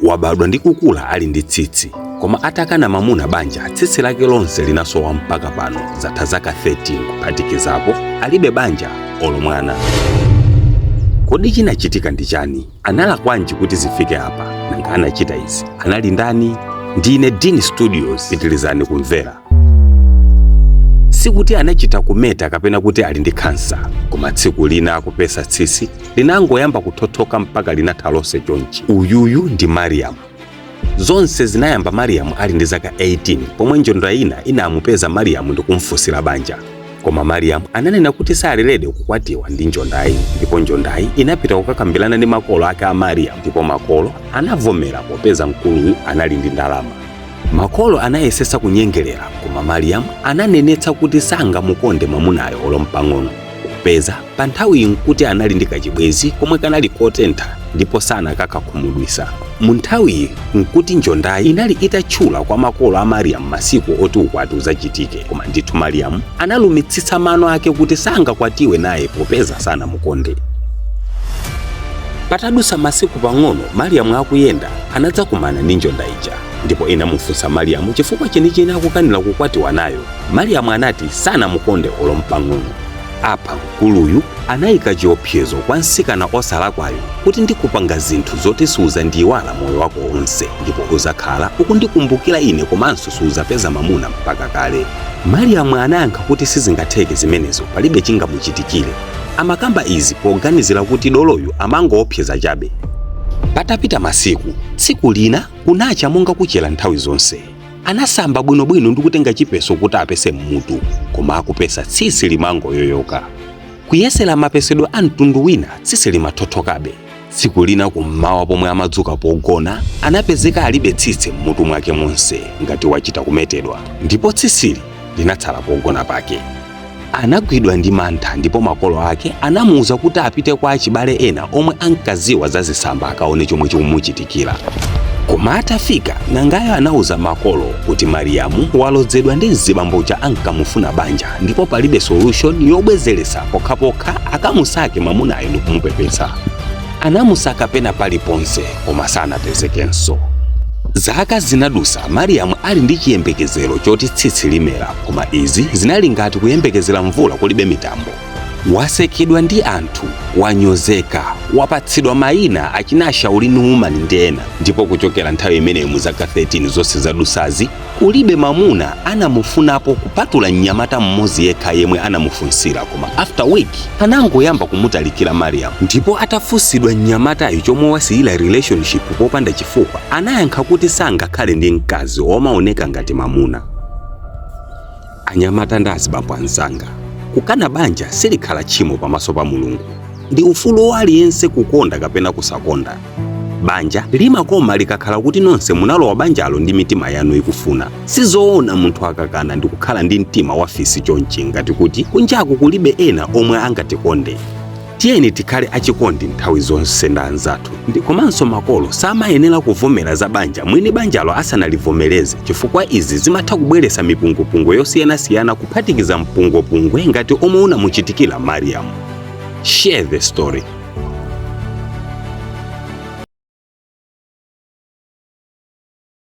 wabadwa ndi kukula ali ndi tsitsi, koma Atakana Mamuna Banja tsitsi lake lonse linasowa mpaka pano zatha zaka 13 kuphatikizapo alibe banja olo mwana. Kodi chinachitika ndi chani? Analakwanji kuti zifike apa? Nanga anachita izi anali ndani? Ndine Dini Studios, pitilizani kumvera. Sikuti anachita kumeta kapena kuti ali ndi kansa, koma tsiku lina akupesa tsitsi linangoyamba kuthothoka mpaka linatha lonse chonchi. Uyuyu ndi Mariam. Zonse zinayamba Mariam ali ndi zaka 18 pomwe njonda ina inamupeza Mariam ndi kumfunsira banja. Koma Mariam ananena kuti salilede kukwatiwa ndi njondayi, ndipo njondayi inapita kukakambirana ndi makolo ake a Mariam, ndipo makolo anavomera popeza mkuluyu anali ndi ndalama. Makolo anayesesa kunyengerera, koma Mariam ananenetsa kuti sangamukonde mwamunayo olo mpang'ono, popeza pa nthawi nkuti anali ndi kachibwezi komwe kanali kotentha ndipo sanakakhumudwisa. Mu nthawi nkuti njondayi inali itatchula kwa makolo a Mariam masiku oti ukwati uzachitike, koma ndithu Mariam analumitsitsa mano ake kuti sangakwatiwe naye popeza sanamukonde. Patadusa masiku pang'ono Mariam akuyenda anadzakumana ndi njonda ija, ndipo inamufunsa Mariam chifukwa chenicheni akukanira kukwatiwa nayo. Mariam anati sanamukonde olo mpang'ono. Apa mkuluyu anayika chiopsezo kwa nsikana osalakwayo kuti ndikupanga zinthu zoti suzandiyiwala moyo wako onse, ndipo uzakhala ukundikumbukira ine komanso suzapeza mamuna mpaka kale. Mariam anayankha kuti sizingatheke zimenezo, palibe chingamuchitikire. Amakamba izi poganizira kuti doloyu amangoopseza chabe. Patapita masiku, tsiku lina kunacha monga kuchera nthawi zonse. Anasamba bwinobwino ndi kutenga chipeso kuti apese mmutu, koma akupesa tsitsi limangoyoyoka. Kuyesera mapesedwe a mtundu wina tsitsi limathothokabe. Tsiku lina kummawa pomwe amadzuka pogona anapezeka alibe tsitsi mmutu mwake monse ngati wachita kumetedwa, ndipo tsitsili linatsala pogona pake. Anagwidwa ndi mantha, ndipo makolo ake anamuwuza kuti apite kwa achibale ena omwe ankaziwa za zisamba akaone chomwe chikumuchitikira. Koma atafika, nangayo anawuza makolo kuti Mariamu walodzedwa ndi mzibambocha ankamufuna banja, ndipo palibe solution yobwezeresa pokhapokha akamusake mamunayo ndi kumupepesa. Anamusaka pena paliponse koma sanapezekenso. Zaka zinadusa Mariamu ali ndi chiyembekezero choti tsitsi limera, koma izi zinali ngati kuyembekezera mvula kulibe mitambo. Wasekedwa ndi anthu, wanyozeka, wapatsidwa mayina achinashauri Nuuma ndi ena, ndipo kuchokera nthawi imeneyo mu zaka 13 zonse zadusazi kulibe mamuna anamufunapo kupatula mnyamata mmodzi yekha yemwe anamufunsira, koma after week anangoyamba kumutalikira Mariam. Ndipo atafunsidwa mnyamatayo chomwe wasiyira relationship popanda chifukwa, anayankha kuti sangakhale ndi mkazi womaoneka ngati mamuna. Anyamata ndi azibambo anzanga, kukana banja silikhala tchimo pamaso pa Mulungu. Ndi ufulu aliyense kukonda kapena kusakonda. Banja limakoma likakhala kuti nonse munalowa banjalo ndi mitima yanu ikufuna. Sizoona munthu akakana ndi kukhala ndi mtima wafisi chonchi ngati kuti kunjaku kulibe ena omwe angatikonde. Tiyeni tikhale achikondi nthawi zonse ndi anzathu. Ndi komanso makolo samayenera kuvomera za banja mwini banjalo asanalivomereze, chifukwa izi zimatha kubweretsa mipungupungu yosiyanasiyana kuphatikiza mpungwepungwe ngati omwe unamuchitikira Mariam. Share the story.